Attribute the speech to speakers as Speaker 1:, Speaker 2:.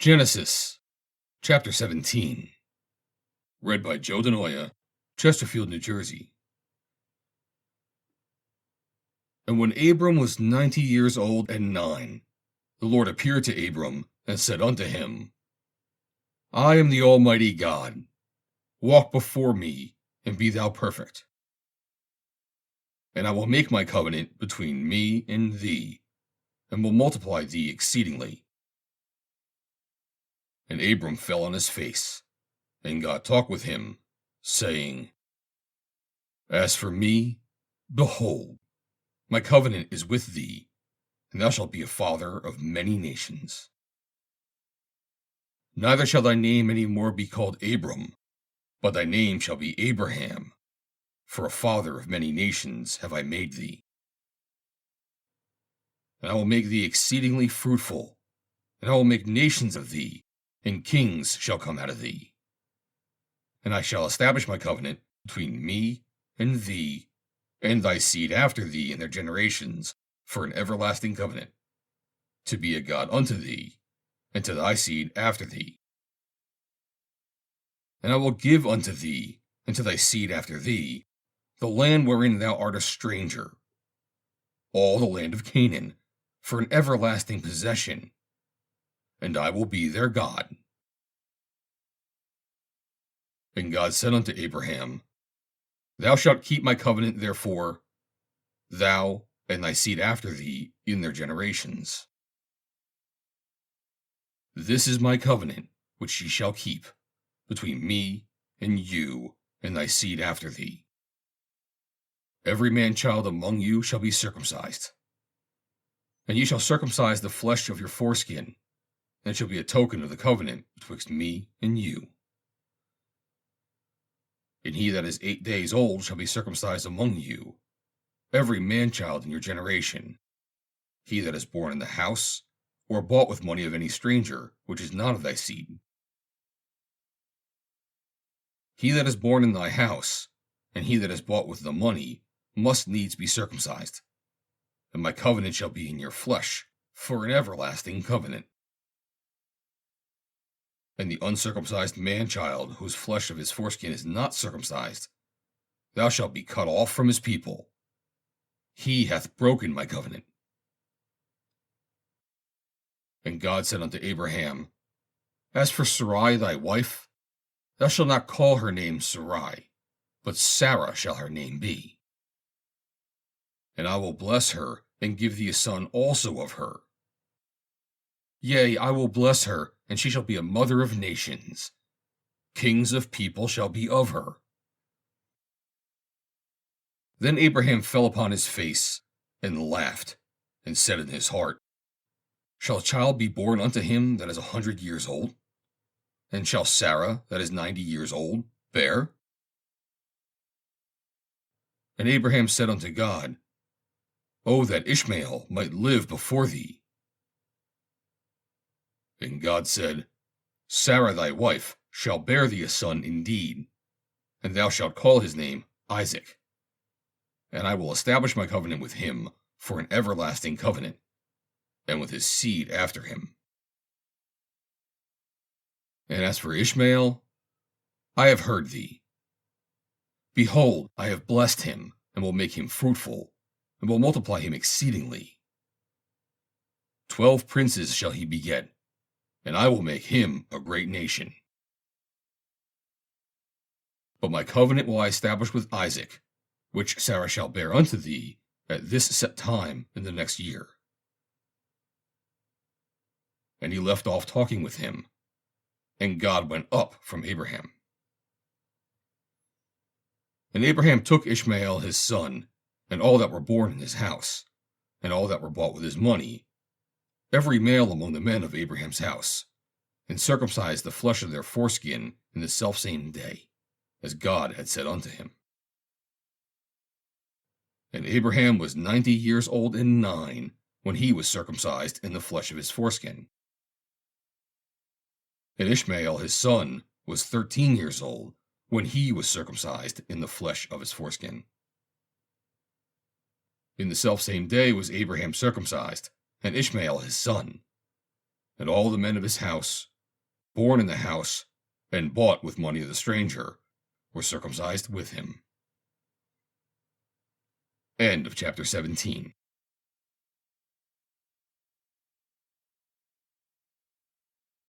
Speaker 1: Genesis, chapter 17. Read by Joe DeNoia, Chesterfield, New Jersey. And when Abram was 90 years old and 9, the Lord appeared to Abram and said unto him, I am the Almighty God. Walk before me, and be thou perfect. And I will make my covenant between me and thee, and will multiply thee exceedingly. And Abram fell on his face, and God talked with him, saying, As for me, behold, my covenant is with thee, and thou shalt be a father of many nations. Neither shall thy name any more be called Abram, but thy name shall be Abraham, for a father of many nations have I made thee. And I will make thee exceedingly fruitful, and I will make nations of thee, and kings shall come out of thee. And I shall establish my covenant between me and thee, and thy seed after thee in their generations, for an everlasting covenant, to be a God unto thee, and to thy seed after thee. And I will give unto thee, and to thy seed after thee, the land wherein thou art a stranger, all the land of Canaan, for an everlasting possession, and I will be their God. And God said unto Abraham, Thou shalt keep my covenant, therefore, thou and thy seed after thee in their generations. This is my covenant which ye shall keep between me and you and thy seed after thee. Every man child among you shall be circumcised, and ye shall circumcise the flesh of your foreskin, and it shall be a token of the covenant betwixt me and you. And he that is 8 days old shall be circumcised among you, every man child in your generation, he that is born in the house, or bought with money of any stranger, which is not of thy seed. He that is born in thy house, and he that is bought with the money, must needs be circumcised. And my covenant shall be in your flesh, for an everlasting covenant. And the uncircumcised man-child, whose flesh of his foreskin is not circumcised, thou shalt be cut off from his people. He hath broken my covenant. And God said unto Abraham, As for Sarai thy wife, thou shalt not call her name Sarai, but Sarah shall her name be. And I will bless her, and give thee a son also of her. Yea, I will bless her, and she shall be a mother of nations. Kings of people shall be of her. Then Abraham fell upon his face, and laughed, and said in his heart, Shall a child be born unto him that is 100 years old? And shall Sarah, that is 90 years old, bear? And Abraham said unto God, O that Ishmael might live before thee. And God said, Sarah thy wife shall bear thee a son indeed, and thou shalt call his name Isaac. And I will establish my covenant with him for an everlasting covenant, and with his seed after him. And as for Ishmael, I have heard thee. Behold, I have blessed him, and will make him fruitful, and will multiply him exceedingly. 12 princes shall he beget, and I will make him a great nation. But my covenant will I establish with Isaac, which Sarah shall bear unto thee at this set time in the next year. And he left off talking with him, and God went up from Abraham. And Abraham took Ishmael his son, and all that were born in his house, and all that were bought with his money, every male among the men of Abraham's house, and circumcised the flesh of their foreskin in the selfsame day, as God had said unto him. And Abraham was 90 years old and 9 when he was circumcised in the flesh of his foreskin. And Ishmael his son was 13 years old when he was circumcised in the flesh of his foreskin. In the selfsame day was Abraham circumcised, and Ishmael his son. And all the men of his house born in the house and bought with money of the stranger were circumcised with him. End of chapter 17.